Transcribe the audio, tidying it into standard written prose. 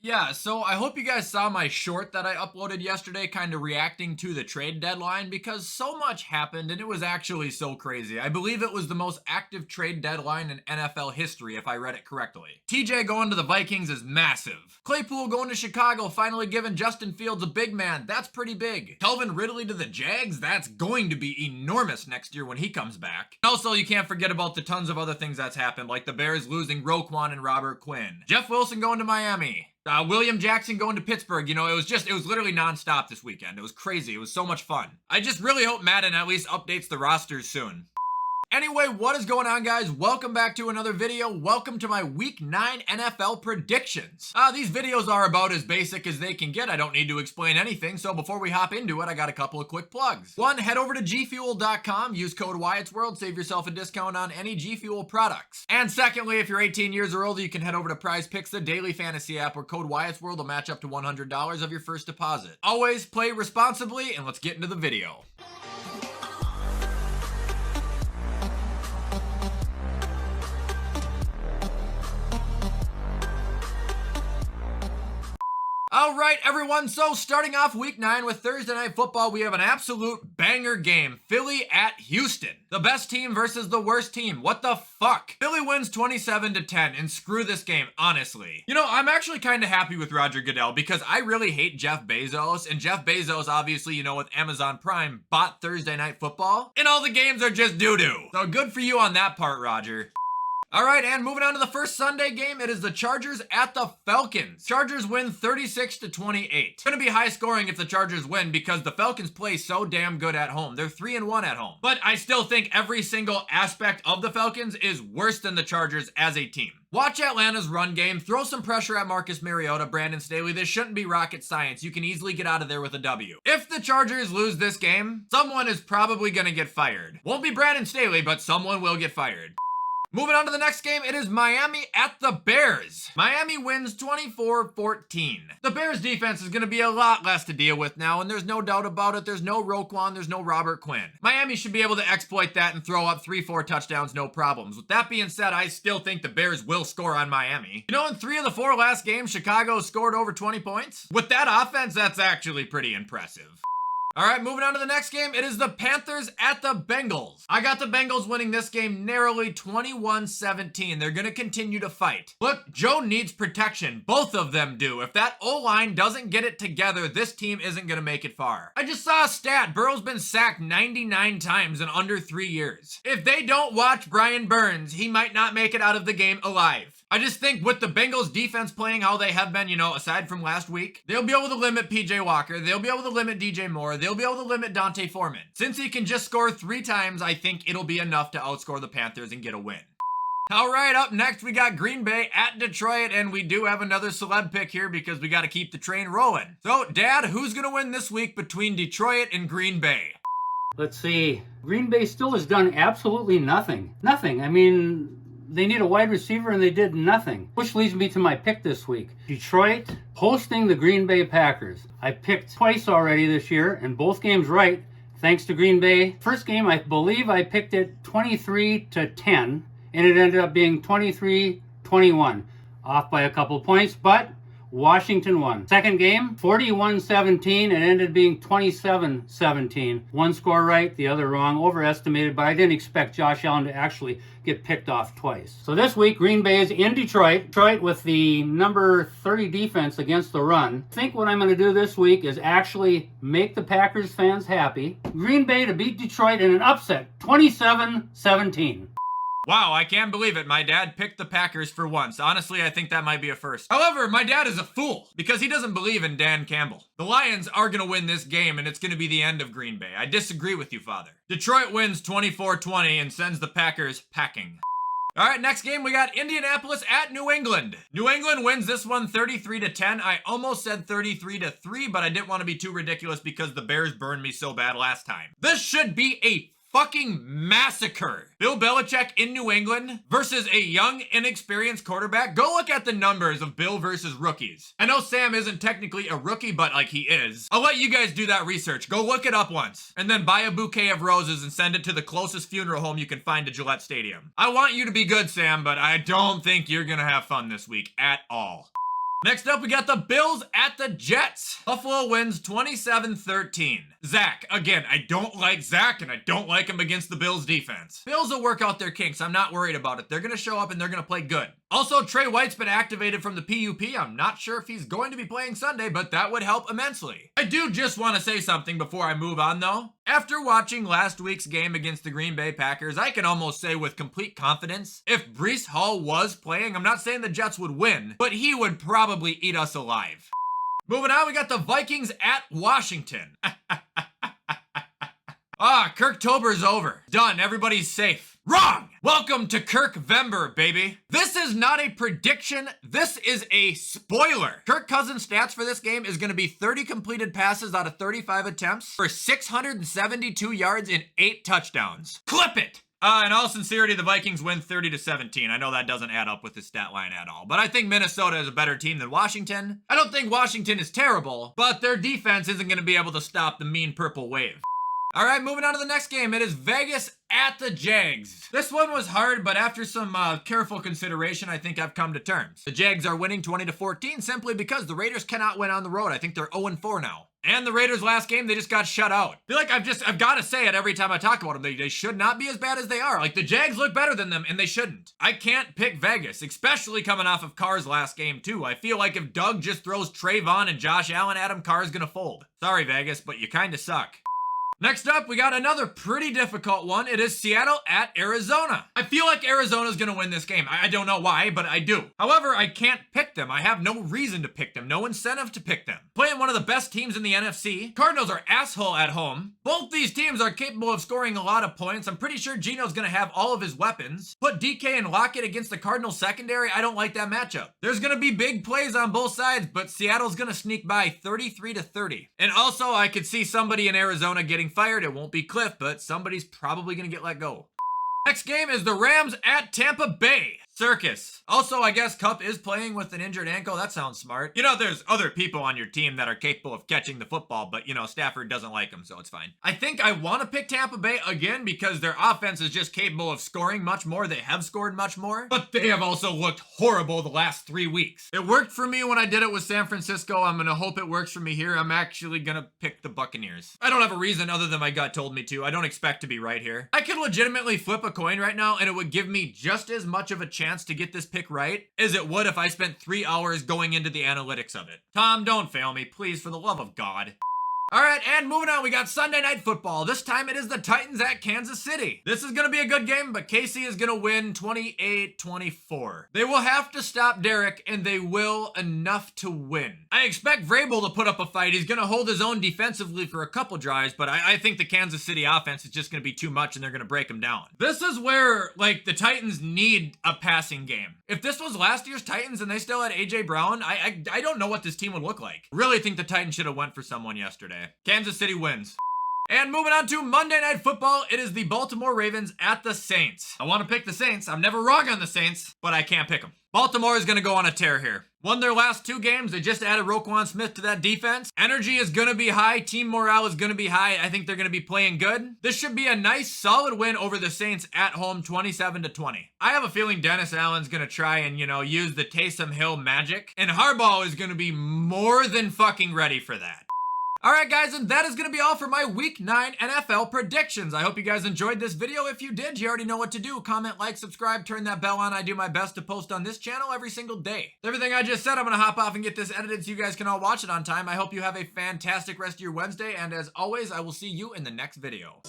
Yeah, so I hope you guys saw my short that I uploaded yesterday, kind of reacting to the trade deadline because so much happened and it was actually so crazy. I believe it was the most active trade deadline in NFL history, if I read it correctly. TJ going to the Vikings is massive. Claypool going to Chicago, finally giving Justin Fields a big man. That's pretty big. Calvin Ridley to the Jags, that's going to be enormous next year when he comes back. Also, you can't forget about the tons of other things that's happened, like the Bears losing Roquan and Robert Quinn. Jeff Wilson going to Miami. William Jackson going to Pittsburgh. You know, it was literally nonstop this weekend. It was crazy. It was so much fun. I just really hope Madden at least updates the rosters soon. Anyway, what is going on, guys? Welcome back to another video. Welcome to my Week 9 NFL predictions. These videos are about as basic as they can get. I don't need to explain anything, so before we hop into it, I got a couple of quick plugs. One, head over to gfuel.com, use code WyattzWorld, save yourself a discount on any G Fuel products. And secondly, if you're 18 years or older, you can head over to Prize Picks, the daily fantasy app, where code WyattzWorld will match up to $100 of your first deposit. Always play responsibly, and let's get into the video. All right, everyone, so starting off Week 9 with Thursday Night Football, we have an absolute banger game. Philly at Houston. The best team versus the worst team. What the fuck? Philly wins 27-10, and screw this game, honestly. You know, I'm actually kind of happy with Roger Goodell because I really hate Jeff Bezos, and Jeff Bezos, obviously, you know, with Amazon Prime, bought Thursday Night Football, and all the games are just doo-doo. So good for you on that part, Roger. All right, and moving on to the first Sunday game, it is the Chargers at the Falcons. Chargers win 36-28. It's gonna be high scoring if the Chargers win because the Falcons play so damn good at home. They're 3-1 at home. But I still think every single aspect of the Falcons is worse than the Chargers as a team. Watch Atlanta's run game, throw some pressure at Marcus Mariota, Brandon Staley. This shouldn't be rocket science. You can easily get out of there with a W. If the Chargers lose this game, someone is probably gonna get fired. Won't be Brandon Staley, but someone will get fired. Moving on to the next game, it is Miami at the Bears. Miami wins 24-14. The Bears defense is going to be a lot less to deal with now, and there's no doubt about it. There's no Roquan, there's no Robert Quinn. Miami should be able to exploit that and throw up 3-4 touchdowns, no problems. With that being said, I still think the Bears will score on Miami. You know, in 3 of the 4 last games, Chicago scored over 20 points. With that offense, that's actually pretty impressive. All right, moving on to the next game. It is the Panthers at the Bengals. I got the Bengals winning this game narrowly 21-17. They're going to continue to fight. Look, Joe needs protection. Both of them do. If that O-line doesn't get it together, this team isn't going to make it far. I just saw a stat. Burrow's been sacked 99 times in under 3 years. If they don't watch Brian Burns, he might not make it out of the game alive. I just think with the Bengals defense playing how they have been, you know, aside from last week, they'll be able to limit PJ Walker. They'll be able to limit DJ Moore. They'll be able to limit Dante Foreman. Since he can just score 3 times, I think it'll be enough to outscore the Panthers and get a win. All right, up next, we got Green Bay at Detroit, and we do have another celeb pick here because we got to keep the train rolling. So, Dad, who's going to win this week between Detroit and Green Bay? Let's see. Green Bay still has done absolutely nothing. Nothing. I mean, they need a wide receiver and they did nothing. Which leads me to my pick this week. Detroit hosting the Green Bay Packers. I picked twice already this year and both games right, thanks to Green Bay. First game, I believe I picked it 23-10 and it ended up being 23-21. Off by a couple points, but Washington won. Second game, 41-17, and ended being 27-17. One score right, the other wrong, overestimated, but I didn't expect Josh Allen to actually get picked off twice. So this week, Green Bay is in Detroit. Detroit with the number 30 defense against the run. I think what I'm going to do this week is actually make the Packers fans happy. Green Bay to beat Detroit in an upset, 27-17. Wow, I can't believe it. My dad picked the Packers for once. Honestly, I think that might be a first. However, my dad is a fool because he doesn't believe in Dan Campbell. The Lions are going to win this game and it's going to be the end of Green Bay. I disagree with you, Father. Detroit wins 24-20 and sends the Packers packing. All right, next game, we got Indianapolis at New England. New England wins this one 33-10. I almost said 33-3, but I didn't want to be too ridiculous because the Bears burned me so bad last time. This should be a fucking massacre. Bill Belichick in New England versus a young, inexperienced quarterback. Go look at the numbers of Bill versus rookies. I know Sam isn't technically a rookie, but like he is. I'll let you guys do that research. Go look it up once. And then buy a bouquet of roses and send it to the closest funeral home you can find to Gillette Stadium. I want you to be good, Sam, but I don't think you're gonna have fun this week at all. Next up, we got the Bills at the Jets. Buffalo wins 27-13. Zach, again, I don't like Zach, and I don't like him against the Bills defense. Bills will work out their kinks. I'm not worried about it. They're going to show up and they're going to play good. Also, Trey White's been activated from the PUP. I'm not sure if he's going to be playing Sunday, but that would help immensely. I do just want to say something before I move on, though. After watching last week's game against the Green Bay Packers, I can almost say with complete confidence, if Breece Hall was playing, I'm not saying the Jets would win, but he would probably eat us alive. Moving on, we got the Vikings at Washington. Kirktober's over. Done. Everybody's safe. Wrong! Welcome to Kirk-vember, baby. This is not a prediction. This is a spoiler. Kirk Cousins' stats for this game is going to be 30 completed passes out of 35 attempts for 672 yards and 8 touchdowns. Clip it! In all sincerity, the Vikings win 30-17. I know that doesn't add up with the stat line at all, but I think Minnesota is a better team than Washington. I don't think Washington is terrible, but their defense isn't going to be able to stop the mean purple wave. All right, moving on to the next game. It is Vegas at the Jags. This one was hard, but after some careful consideration, I think I've come to terms. The Jags are winning 20-14 simply because the Raiders cannot win on the road. I think they're 0-4 now. And the Raiders' last game, they just got shut out. I feel like I've got to say it every time I talk about them. They should not be as bad as they are. Like, the Jags look better than them, and they shouldn't. I can't pick Vegas, especially coming off of Carr's last game, too. I feel like if Doug just throws Trayvon and Josh Allen at him, Carr's gonna fold. Sorry, Vegas, but you kind of suck. Next up, we got another pretty difficult one. It is Seattle at Arizona. I feel like Arizona's going to win this game. I don't know why, but I do. However, I can't pick them. I have no reason to pick them. No incentive to pick them. Playing one of the best teams in the NFC. Cardinals are asshole at home. Both these teams are capable of scoring a lot of points. I'm pretty sure Geno's going to have all of his weapons. Put DK and Lockett against the Cardinals secondary. I don't like that matchup. There's going to be big plays on both sides, but Seattle's going to sneak by 33-30. And also, I could see somebody in Arizona getting fired. It won't be Cliff, but somebody's probably going to get let go. Next game is the Rams at Tampa Bay. Circus. Also, I guess Kupp is playing with an injured ankle. That sounds smart. You know, there's other people on your team that are capable of catching the football, but, you know, Stafford doesn't like him, so it's fine. I think I want to pick Tampa Bay again because their offense is just capable of scoring much more. They have scored much more, but they have also looked horrible the last 3 weeks. It worked for me when I did it with San Francisco. I'm going to hope it works for me here. I'm actually going to pick the Buccaneers. I don't have a reason other than my gut told me to. I don't expect to be right here. I could legitimately flip a coin right now, and it would give me just as much of a chance to get this pick right as it would if I spent 3 hours going into the analytics of it. Tom, don't fail me, please, for the love of God. All right, and moving on, we got Sunday Night Football. This time it is the Titans at Kansas City. This is going to be a good game, but KC is going to win 28-24. They will have to stop Derek, and they will enough to win. I expect Vrabel to put up a fight. He's going to hold his own defensively for a couple drives, but I think the Kansas City offense is just going to be too much, and they're going to break him down. This is where, like, the Titans need a passing game. If this was last year's Titans and they still had A.J. Brown, I don't know what this team would look like. Really think the Titans should have went for someone yesterday. Kansas City wins. And moving on to Monday Night Football, it is the Baltimore Ravens at the Saints. I want to pick the Saints. I'm never wrong on the Saints, but I can't pick them. Baltimore is going to go on a tear here. Won their last 2 games. They just added Roquan Smith to that defense. Energy is going to be high. Team morale is going to be high. I think they're going to be playing good. This should be a nice, solid win over the Saints at home, 27-20. I have a feeling Dennis Allen's going to try and, use the Taysom Hill magic. And Harbaugh is going to be more than fucking ready for that. All right, guys, and that is going to be all for my Week 9 NFL predictions. I hope you guys enjoyed this video. If you did, you already know what to do. Comment, like, subscribe, turn that bell on. I do my best to post on this channel every single day. With everything I just said, I'm going to hop off and get this edited so you guys can all watch it on time. I hope you have a fantastic rest of your Wednesday, and as always, I will see you in the next video.